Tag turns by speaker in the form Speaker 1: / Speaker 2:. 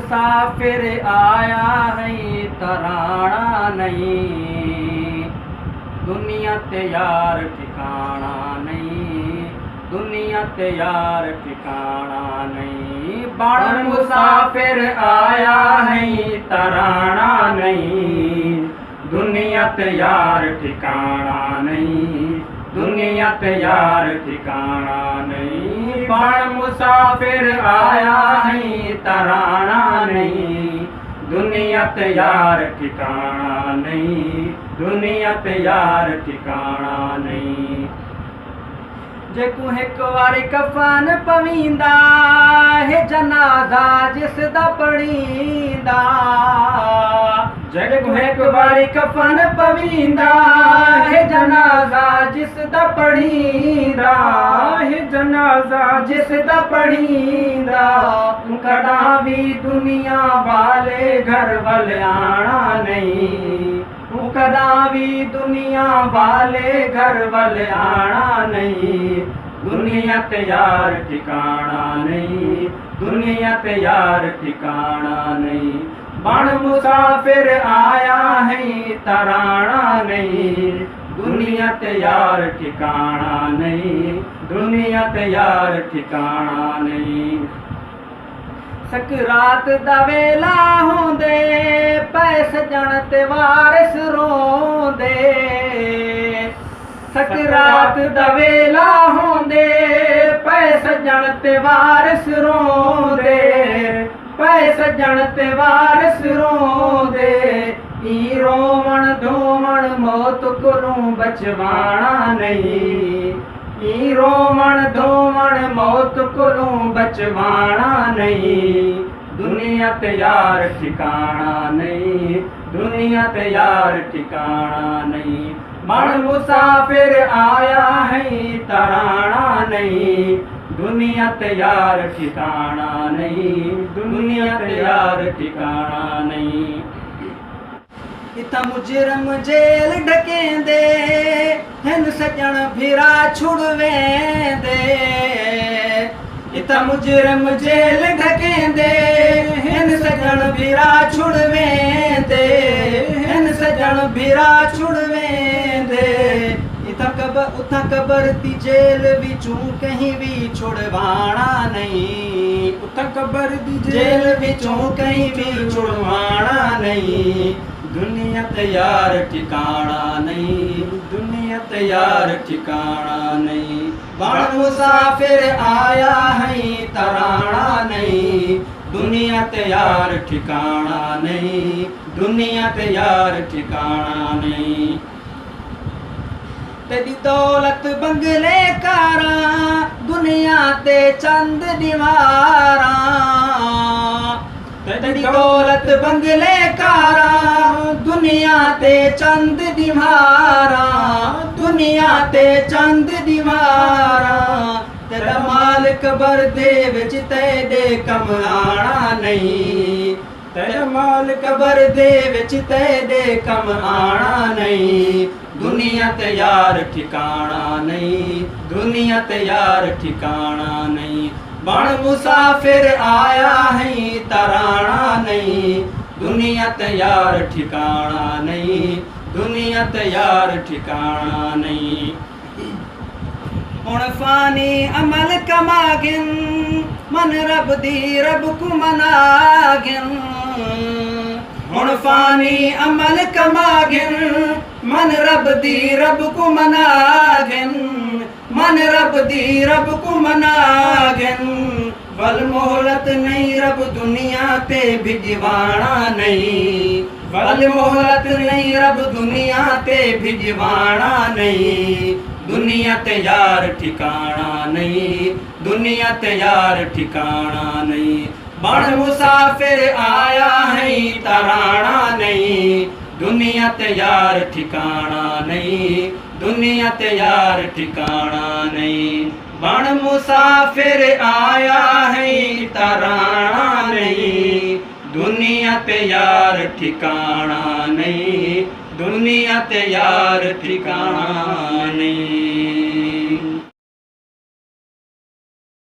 Speaker 1: मुसाफिर आया है तराना नहीं, दुनिया ते यार ठिकाना नहीं, दुनिया ते यार ठिकाना नहीं। बण मुसाफिर आया है तराना नहीं, दुनिया ते यार ठिकाना नहीं, दुनिया ते यार ठिकाना नहीं। बण मुसाफिर आया है तराना नहीं, दुनिया ते यार ठिकाना नहीं, दुनिया ते यार ठिकाना नहीं। जेको एक वारी कफन पवींदा है जनाजा जिसदा पढ़ींदा, जेको एक वारी कफन पवींदा है जनाजा जिसदा पढ़ींदा, है जनाजा जिसदा पढ़ींदा। कदा भी दुनिया वाले घर वल आना नहीं, कदा भी दुनिया वाले घर वल आना नहीं, दुनिया ते यार ठिकाना नहीं, दुनिया ते यार ठिकाना नहीं। बण मुसाफिर आया है तराना नहीं, दुनिया ते यार ठिकाना नहीं, दुनिया ते यार ठिकाना नहीं। सकरात दा वेला होंदे पै सजण ते वारिस रोंदे, सकरात दा वेला होंदे पै सजण ते वारिस रोंदे, पै सजण ते वारिस रोंदे। ई रोवण धोवण मौत कोलों बचवाना नहीं, ई रोवण धोवण मौत कोलों बचवाना नहीं, दुनिया ते यार ठिकाना नहीं, दुनिया ते यार ठिकाना नहीं। बण मुसाफिर आया है तराना नहीं, दुनिया ते यार ठिकाना नहीं, दुनिया ते यार ठिकाना नहीं। इता मुजरम जेल ढकेंदे हिन सजण फिरा छुड़वेंदे, इता मुजरम जेल ढकेंदे हिन सजण फिरा छुड़वेंदे, हिन सजण फिरा छुड़वेंदे। उता कबर ती जेल विचों कहीं भी छुड़वाना नहीं, उता कबर दी जेल विचों कहीं भी छुड़वाना नहीं, दुनिया ते यार ठिकाना नहीं, दुनिया ते यार ठिकाना नहीं। बण मुसाफिर आया है तराना नहीं, दुनिया ते यार ठिकाना नहीं, दुनिया ते यार ठिकाना नहीं। तेरी दौलत बंगले कारा दुनिया ते चंद दीवारा, तेरी दौलत बंगले कारा दुनिया ते चंद दीवारा, दुनिया ते चंद दीवारा। तेरा माल कबर दे विच तेरे कम आना नहीं, तेरा माल कबर दे विच तेरे कम आना नहीं, दुनिया ते यार ठिकाना नहीं, दुनिया ते यार ठिकाना नहीं। बण मुसाफिर आया है तराना नहीं, दुनिया ते यार ठिकाना नहीं, दुनिया ते यार ठिकाना नहीं। हुण फानी अमल कमागिन मन रब दी रब को मनागिन, हुण फानी अमल कमागिन मन रब दी रब को मनागिन, मन रब दी रब को मनागिन। वल मोहलत नहीं रब दुनिया ते भिजवाना नहीं, वल मोहलत नहीं रब दुनिया ते भिजवाना नहीं, दुनिया ते यार ठिकाना नहीं, दुनिया ते यार ठिकाना नहीं। बण मुसाफिर आया है तराना नहीं, दुनिया ते यार ठिकाना नहीं, दुनिया ते यार ठिकाना नहीं। बण मुसाफिर आया है तराना नहीं, दुनिया ते यार ठिकाना नहीं, दुनिया ते यार ठिकाना नहीं।